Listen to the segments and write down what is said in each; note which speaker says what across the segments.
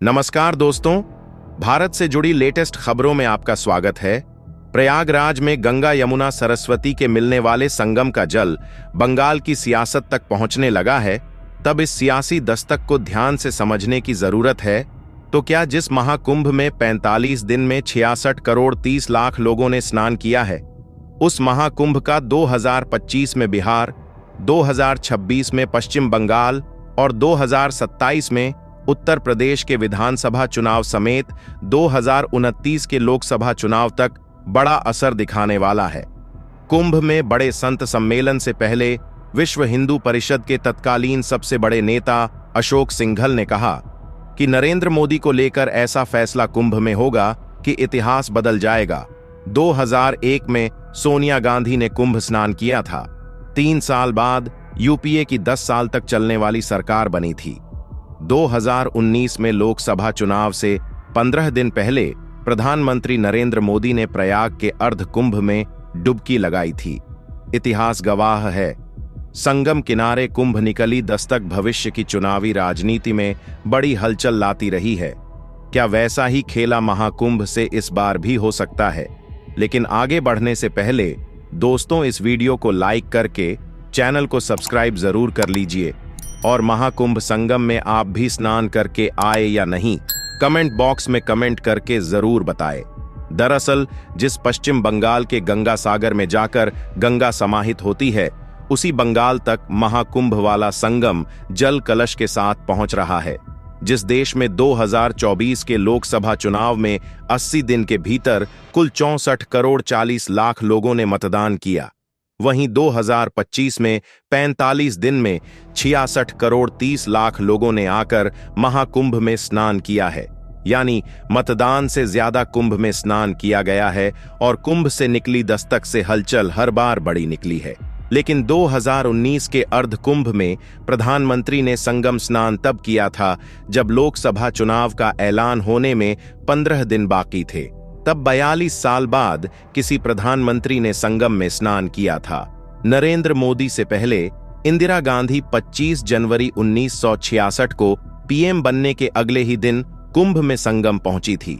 Speaker 1: नमस्कार दोस्तों, भारत से जुड़ी लेटेस्ट खबरों में आपका स्वागत है। प्रयागराज में गंगा यमुना सरस्वती के मिलने वाले संगम का जल बंगाल की सियासत तक पहुंचने लगा है। तब इस सियासी दस्तक को ध्यान से समझने की जरूरत है। तो क्या जिस महाकुंभ में 45 दिन में 66 करोड़ 30 लाख लोगों ने स्नान किया है, उस महाकुंभ का 2025 में बिहार, 2026 में पश्चिम बंगाल और 2027 में उत्तर प्रदेश के विधानसभा चुनाव समेत 2029 के लोकसभा चुनाव तक बड़ा असर दिखाने वाला है। कुंभ में बड़े संत सम्मेलन से पहले विश्व हिंदू परिषद के तत्कालीन सबसे बड़े नेता अशोक सिंघल ने कहा कि नरेंद्र मोदी को लेकर ऐसा फैसला कुंभ में होगा कि इतिहास बदल जाएगा। 2001 में सोनिया गांधी ने कुंभ स्नान किया था। 3 साल बाद यूपीए की 10 साल तक चलने वाली सरकार बनी थी। 2019 में लोकसभा चुनाव से 15 दिन पहले प्रधानमंत्री नरेंद्र मोदी ने प्रयाग के अर्ध कुंभ में डुबकी लगाई थी। इतिहास गवाह है, संगम किनारे कुंभ निकली दस्तक भविष्य की चुनावी राजनीति में बड़ी हलचल लाती रही है। क्या वैसा ही खेला महाकुंभ से इस बार भी हो सकता है? लेकिन आगे बढ़ने से पहले दोस्तों, इस वीडियो को लाइक करके चैनल को सब्सक्राइब जरूर कर लीजिए और महाकुंभ संगम में आप भी स्नान करके आए या नहीं, कमेंट बॉक्स में कमेंट करके जरूर बताएं। दरअसल जिस पश्चिम बंगाल के गंगा सागर में जाकर गंगा समाहित होती है, उसी बंगाल तक महाकुंभ वाला संगम जल कलश के साथ पहुंच रहा है। जिस देश में 2024 के लोकसभा चुनाव में 80 दिन के भीतर कुल 64 करोड़ 40 लाख लोगों ने मतदान किया, वहीं 2025 में 45 दिन में 66 करोड़ 30 लाख लोगों ने आकर महाकुंभ में स्नान किया है। यानी मतदान से ज्यादा कुंभ में स्नान किया गया है और कुंभ से निकली दस्तक से हलचल हर बार बड़ी निकली है। लेकिन 2019 के अर्ध कुंभ में प्रधानमंत्री ने संगम स्नान तब किया था जब लोकसभा चुनाव का ऐलान होने में 15 दिन बाकी थे। तब 42 साल बाद किसी प्रधानमंत्री ने संगम में स्नान किया था। नरेंद्र मोदी से पहले इंदिरा गांधी 25 जनवरी 1966 को पीएम बनने के अगले ही दिन कुंभ में संगम पहुंची थी।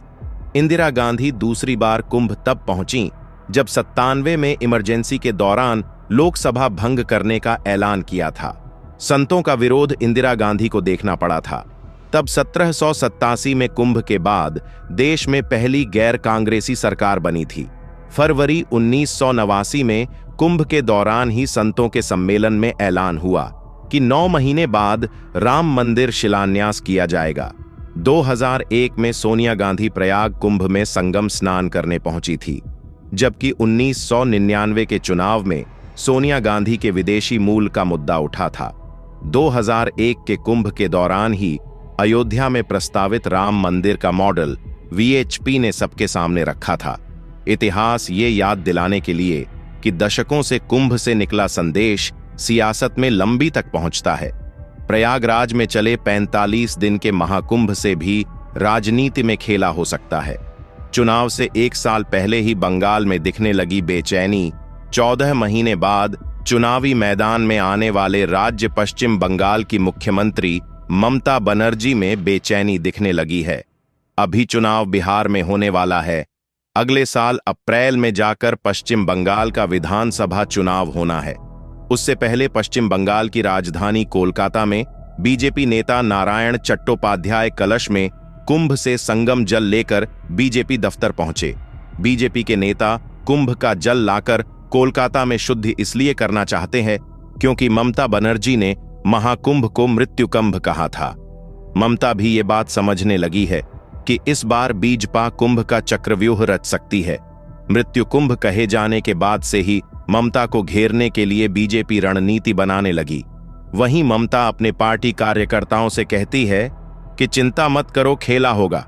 Speaker 1: इंदिरा गांधी दूसरी बार कुंभ तब पहुंची जब 97 में इमरजेंसी के दौरान लोकसभा भंग करने का ऐलान किया था। संतों का विरोध इंदिरा गांधी को देखना पड़ा था। तब 1787 में कुंभ के बाद देश में पहली गैर कांग्रेसी सरकार बनी थी। फरवरी 1989 में कुंभ के दौरान ही संतों के सम्मेलन में ऐलान हुआ कि 9 महीने बाद राम मंदिर शिलान्यास किया जाएगा। 2001 में सोनिया गांधी प्रयाग कुंभ में संगम स्नान करने पहुंची थी, जबकि 1999 के चुनाव में सोनिया गांधी के विदेशी मूल का मुद्दा उठा था। 2001 के कुंभ के दौरान ही अयोध्या में प्रस्तावित राम मंदिर का मॉडल वीएचपी ने सबके सामने रखा था। इतिहास ये याद दिलाने के लिए कि दशकों से कुंभ से निकला संदेश सियासत में लंबी तक पहुंचता है। प्रयागराज में चले 45 दिन के महाकुंभ से भी राजनीति में खेला हो सकता है। चुनाव से 1 साल पहले ही बंगाल में दिखने लगी बेचैनी, 14 महीने बाद चुनावी मैदान में आने वाले राज्य पश्चिम बंगाल की मुख्यमंत्री ममता बनर्जी में बेचैनी दिखने लगी है। अभी चुनाव बिहार में होने वाला है। अगले साल अप्रैल में जाकर पश्चिम बंगाल का विधानसभा चुनाव होना है। उससे पहले पश्चिम बंगाल की राजधानी कोलकाता में बीजेपी नेता नारायण चट्टोपाध्याय कलश में कुंभ से संगम जल लेकर बीजेपी दफ्तर पहुंचे। बीजेपी के नेता कुंभ का जल लाकर कोलकाता में शुद्धि इसलिए करना चाहते हैं क्योंकि ममता बनर्जी ने महाकुंभ को मृत्युकुंभ कहा था। ममता भी ये बात समझने लगी है कि इस बार बीजपा कुंभ का चक्रव्यूह रच सकती है। मृत्युकुंभ कहे जाने के बाद से ही ममता को घेरने के लिए बीजेपी रणनीति बनाने लगी। वहीं ममता अपने पार्टी कार्यकर्ताओं से कहती है कि चिंता मत करो, खेला होगा।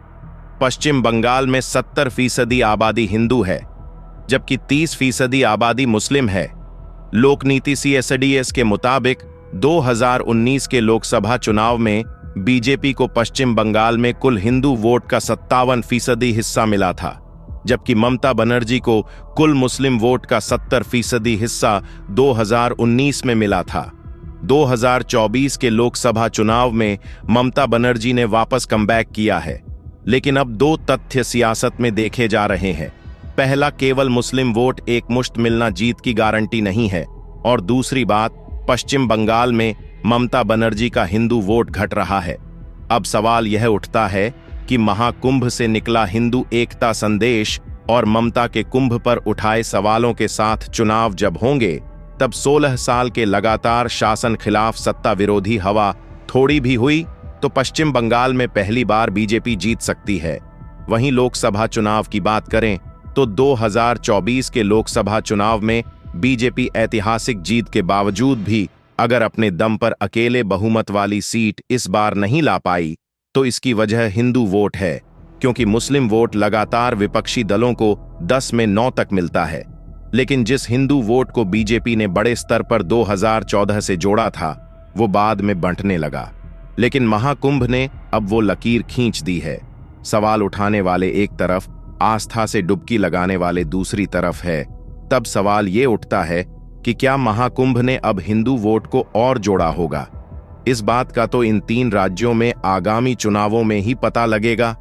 Speaker 1: पश्चिम बंगाल में 70% आबादी हिंदू है, जबकि 30% आबादी मुस्लिम है। लोकनीति CSDS के मुताबिक 2019 के लोकसभा चुनाव में बीजेपी को पश्चिम बंगाल में कुल हिंदू वोट का 57% हिस्सा मिला था, जबकि ममता बनर्जी को कुल मुस्लिम वोट का 70% हिस्सा 2019 में मिला था। 2024 के लोकसभा चुनाव में ममता बनर्जी ने वापस कमबैक किया है। लेकिन अब दो तथ्य सियासत में देखे जा रहे हैं। पहला, केवल मुस्लिम वोट एक मुश्त मिलना जीत की गारंटी नहीं है, और दूसरी बात, पश्चिम बंगाल में ममता बनर्जी का हिंदू वोट घट रहा है। अब सवाल यह उठता है कि महाकुंभ से निकला हिंदू एकता संदेश और ममता के कुंभ पर उठाए सवालों के साथ चुनाव जब होंगे, तब 16 साल के लगातार शासन खिलाफ सत्ता विरोधी हवा थोड़ी भी हुई तो पश्चिम बंगाल में पहली बार बीजेपी जीत सकती है। वहीं लोकसभा चुनाव की बात करें तो 2024 के लोकसभा चुनाव में बीजेपी ऐतिहासिक जीत के बावजूद भी अगर अपने दम पर अकेले बहुमत वाली सीट इस बार नहीं ला पाई तो इसकी वजह हिंदू वोट है, क्योंकि मुस्लिम वोट लगातार विपक्षी दलों को 10 में 9 तक मिलता है। लेकिन जिस हिंदू वोट को बीजेपी ने बड़े स्तर पर 2014 से जोड़ा था वो बाद में बंटने लगा। लेकिन महाकुंभ ने अब वो लकीर खींच दी है। सवाल उठाने वाले एक तरफ, आस्था से डुबकी लगाने वाले दूसरी तरफ है। तब सवाल ये उठता है कि क्या महाकुंभ ने अब हिंदू वोट को और जोड़ा होगा? इस बात का तो इन 3 राज्यों में आगामी चुनावों में ही पता लगेगा।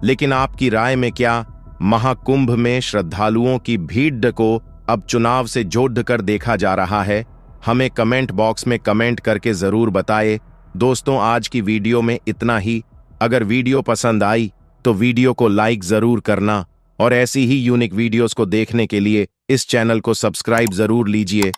Speaker 1: लेकिन आपकी राय में क्या महाकुंभ में श्रद्धालुओं की भीड़ को अब चुनाव से जोड़कर देखा जा रहा है? हमें कमेंट बॉक्स में कमेंट करके जरूर बताएं। दोस्तों, आज की वीडियो में इतना ही। अगर वीडियो पसंद आई तो वीडियो को लाइक जरूर करना और ऐसी ही यूनिक वीडियोस को देखने के लिए इस चैनल को सब्सक्राइब जरूर लीजिए।